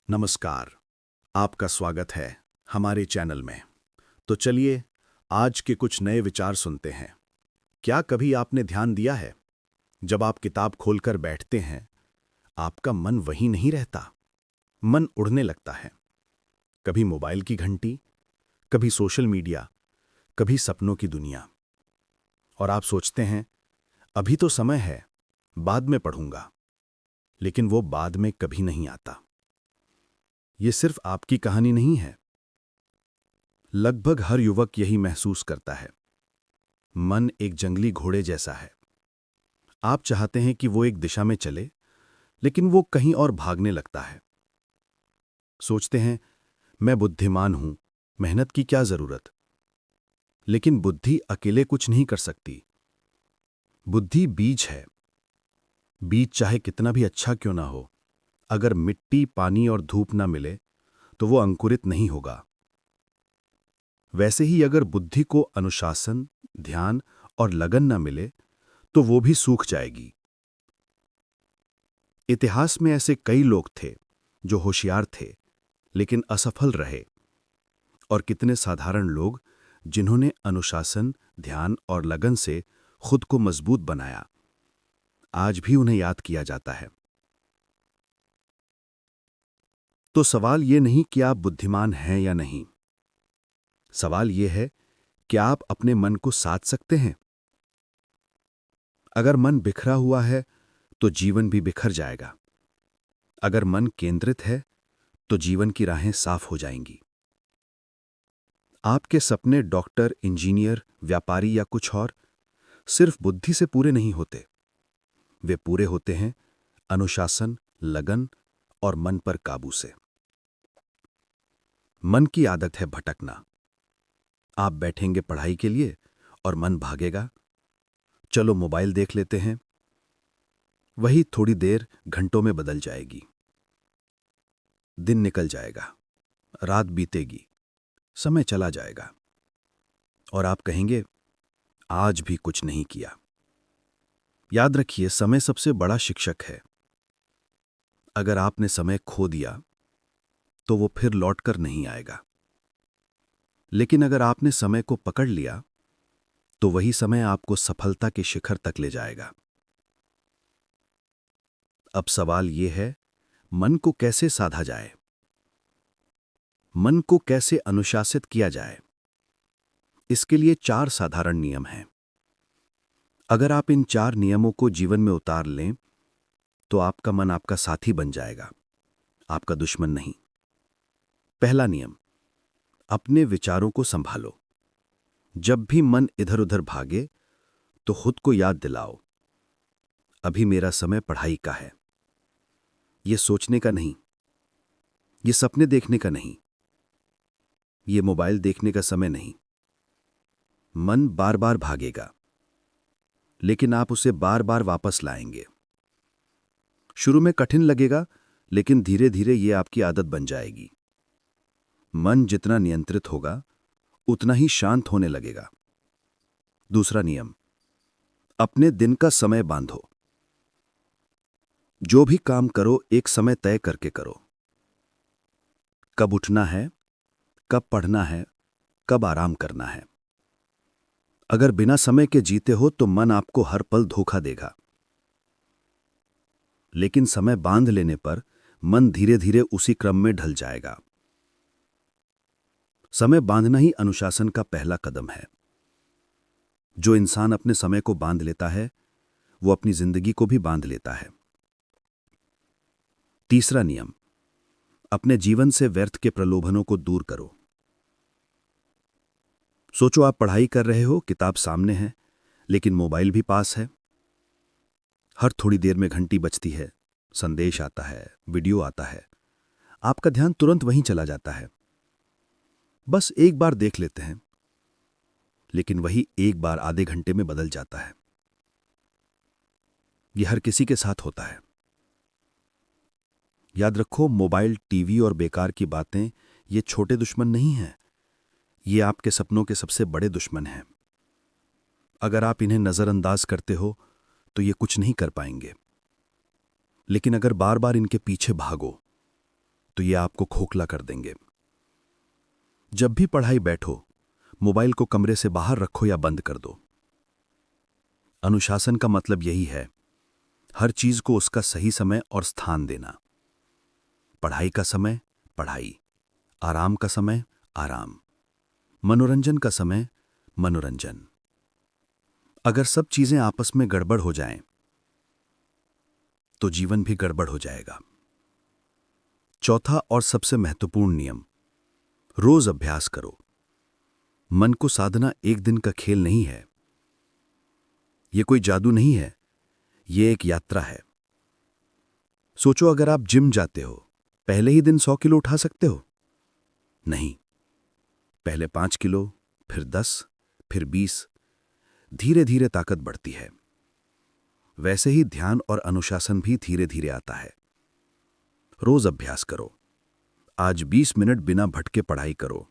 नमस्कार। आपका स्वागत है हमारे चैनल में। तो चलिए आज के कुछ नए विचार सुनते हैं। क्या कभी आपने ध्यान दिया है, जब आप किताब खोलकर बैठते हैं, आपका मन वहीं नहीं रहता, मन उड़ने लगता है। कभी मोबाइल की घंटी, कभी सोशल मीडिया, कभी सपनों की दुनिया। और आप सोचते हैं अभी तो समय है, बाद में पढ़ूंगा, लेकिन वो बाद में कभी नहीं आता। ये सिर्फ आपकी कहानी नहीं है, लगभग हर युवक यही महसूस करता है। मन एक जंगली घोड़े जैसा है। आप चाहते हैं कि वो एक दिशा में चले, लेकिन वो कहीं और भागने लगता है। सोचते हैं मैं बुद्धिमान हूं, मेहनत की क्या जरूरत। लेकिन बुद्धि अकेले कुछ नहीं कर सकती। बुद्धि बीज है। बीज चाहे कितना भी अच्छा क्यों ना हो, अगर मिट्टी, पानी और धूप ना मिले तो वो अंकुरित नहीं होगा। वैसे ही अगर बुद्धि को अनुशासन, ध्यान और लगन न मिले तो वो भी सूख जाएगी। इतिहास में ऐसे कई लोग थे जो होशियार थे लेकिन असफल रहे, और कितने साधारण लोग जिन्होंने अनुशासन, ध्यान और लगन से खुद को मजबूत बनाया, आज भी उन्हें याद किया जाता है। तो सवाल ये नहीं कि आप बुद्धिमान हैं या नहीं। सवाल ये है कि आप अपने मन को साध सकते हैं। अगर मन बिखरा हुआ है तो जीवन भी बिखर जाएगा। अगर मन केंद्रित है तो जीवन की राहें साफ हो जाएंगी। आपके सपने डॉक्टर, इंजीनियर, व्यापारी या कुछ और सिर्फ बुद्धि से पूरे नहीं होते। वे पूरे होते हैं अनुशासन, लगन और मन पर काबू से। मन की आदत है भटकना। आप बैठेंगे पढ़ाई के लिए और मन भागेगा, चलो मोबाइल देख लेते हैं। वही थोड़ी देर घंटों में बदल जाएगी। दिन निकल जाएगा, रात बीतेगी, समय चला जाएगा, और आप कहेंगे आज भी कुछ नहीं किया। याद रखिए, समय सबसे बड़ा शिक्षक है। अगर आपने समय खो दिया तो वो फिर लौटकर नहीं आएगा, लेकिन अगर आपने समय को पकड़ लिया तो वही समय आपको सफलता के शिखर तक ले जाएगा। अब सवाल यह है, मन को कैसे साधा जाए, मन को कैसे अनुशासित किया जाए। इसके लिए 4 साधारण नियम हैं। अगर आप इन 4 नियमों को जीवन में उतार लें तो आपका मन आपका साथी बन जाएगा, आपका दुश्मन नहीं। पहला नियम, अपने विचारों को संभालो। जब भी मन इधर उधर भागे तो खुद को याद दिलाओ, अभी मेरा समय पढ़ाई का है। ये सोचने का नहीं, ये सपने देखने का नहीं, ये मोबाइल देखने का समय नहीं। मन बार बार भागेगा, लेकिन आप उसे बार बार वापस लाएंगे। शुरू में कठिन लगेगा, लेकिन धीरे धीरे ये आपकी आदत बन जाएगी। मन जितना नियंत्रित होगा उतना ही शांत होने लगेगा। दूसरा नियम, अपने दिन का समय बांधो। जो भी काम करो एक समय तय करके करो। कब उठना है, कब पढ़ना है, कब आराम करना है। अगर बिना समय के जीते हो तो मन आपको हर पल धोखा देगा, लेकिन समय बांध लेने पर मन धीरे धीरे उसी क्रम में ढल जाएगा। समय बांधना ही अनुशासन का पहला कदम है। जो इंसान अपने समय को बांध लेता है वो अपनी जिंदगी को भी बांध लेता है। तीसरा नियम, अपने जीवन से व्यर्थ के प्रलोभनों को दूर करो। सोचो आप पढ़ाई कर रहे हो, किताब सामने है, लेकिन मोबाइल भी पास है। हर थोड़ी देर में घंटी बजती है, संदेश आता है, वीडियो आता है। आपका ध्यान तुरंत वहीं चला जाता है। बस एक बार देख लेते हैं, लेकिन वही एक बार आधे घंटे में बदल जाता है। यह हर किसी के साथ होता है। याद रखो, मोबाइल, टीवी और बेकार की बातें ये छोटे दुश्मन नहीं हैं। ये आपके सपनों के सबसे बड़े दुश्मन हैं। अगर आप इन्हें नजरअंदाज करते हो तो ये कुछ नहीं कर पाएंगे, लेकिन अगर बार बार इनके पीछे भागो तो ये आपको खोखला कर देंगे। जब भी पढ़ाई बैठो, मोबाइल को कमरे से बाहर रखो या बंद कर दो। अनुशासन का मतलब यही है, हर चीज को उसका सही समय और स्थान देना। पढ़ाई का समय पढ़ाई, आराम का समय आराम, मनोरंजन का समय मनोरंजन। अगर सब चीजें आपस में गड़बड़ हो जाएं, तो जीवन भी गड़बड़ हो जाएगा। चौथा और सबसे महत्वपूर्ण नियम, रोज अभ्यास करो। मन को साधना एक दिन का खेल नहीं है। यह कोई जादू नहीं है, यह एक यात्रा है। सोचो, अगर आप जिम जाते हो, पहले ही दिन 100 किलो उठा सकते हो? नहीं। पहले 5 किलो, फिर 10, फिर 20। धीरे धीरे ताकत बढ़ती है। वैसे ही ध्यान और अनुशासन भी धीरे धीरे आता है। रोज अभ्यास करो। आज 20 मिनट बिना भटके पढ़ाई करो।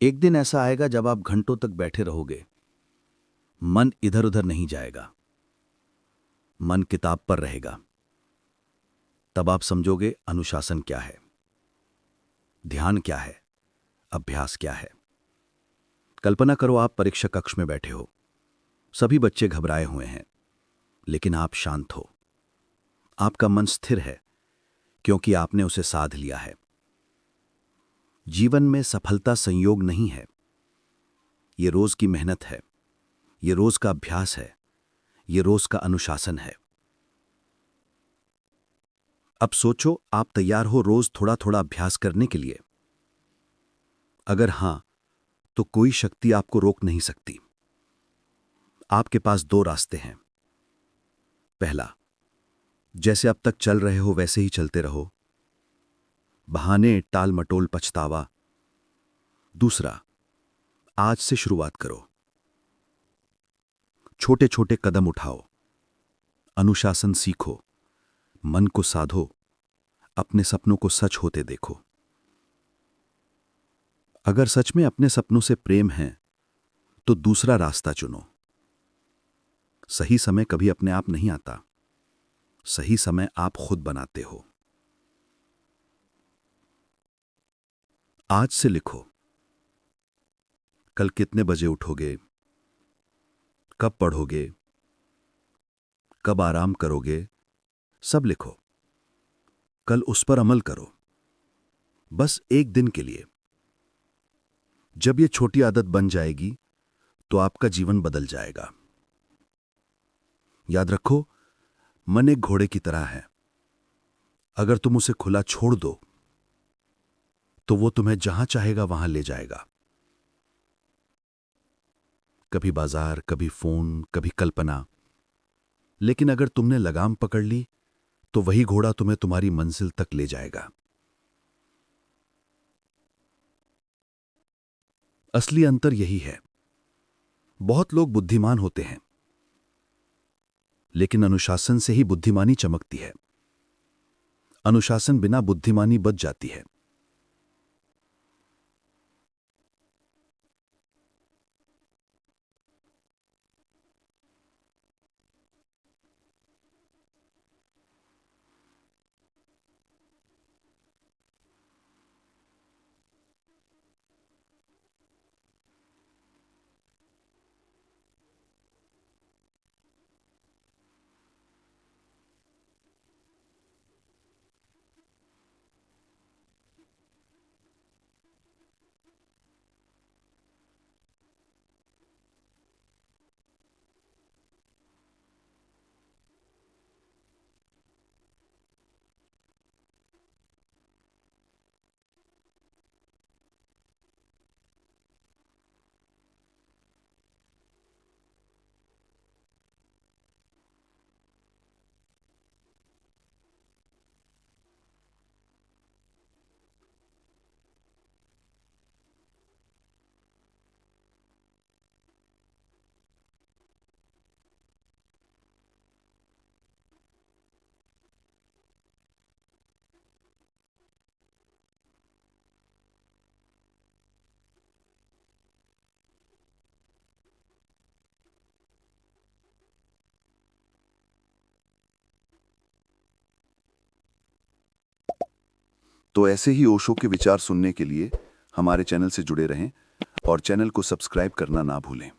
एक दिन ऐसा आएगा जब आप घंटों तक बैठे रहोगे, मन इधर उधर नहीं जाएगा, मन किताब पर रहेगा। तब आप समझोगे अनुशासन क्या है, ध्यान क्या है, अभ्यास क्या है। कल्पना करो, आप परीक्षा कक्ष में बैठे हो। सभी बच्चे घबराए हुए हैं, लेकिन आप शांत हो। आपका मन स्थिर है, क्योंकि आपने उसे साध लिया है। जीवन में सफलता संयोग नहीं है, यह रोज की मेहनत है, यह रोज का अभ्यास है, यह रोज का अनुशासन है। अब सोचो, आप तैयार हो रोज थोड़ा थोड़ा अभ्यास करने के लिए? अगर हां, तो कोई शक्ति आपको रोक नहीं सकती। आपके पास दो रास्ते हैं। पहला, जैसे अब तक चल रहे हो वैसे ही चलते रहो, बहाने, टाल मटोल, पछतावा। दूसरा, आज से शुरुआत करो। छोटे छोटे कदम उठाओ, अनुशासन सीखो, मन को साधो, अपने सपनों को सच होते देखो। अगर सच में अपने सपनों से प्रेम है, तो दूसरा रास्ता चुनो। सही समय कभी अपने आप नहीं आता, सही समय आप खुद बनाते हो। आज से लिखो, कल कितने बजे उठोगे, कब पढ़ोगे, कब आराम करोगे, सब लिखो। कल उस पर अमल करो, बस एक दिन के लिए। जब ये छोटी आदत बन जाएगी, तो आपका जीवन बदल जाएगा। याद रखो, मन एक घोड़े की तरह है। अगर तुम उसे खुला छोड़ दो, तो वो तुम्हें जहां चाहेगा वहां ले जाएगा। कभी बाजार, कभी फोन, कभी कल्पना। लेकिन अगर तुमने लगाम पकड़ ली, तो वही घोड़ा तुम्हें तुम्हारी मंजिल तक ले जाएगा। असली अंतर यही है। बहुत लोग बुद्धिमान होते हैं, लेकिन अनुशासन से ही बुद्धिमानी चमकती है। अनुशासन बिना बुद्धिमानी बच जाती है। तो ऐसे ही ओशो के विचार सुनने के लिए हमारे चैनल से जुड़े रहें और चैनल को सब्सक्राइब करना ना भूलें।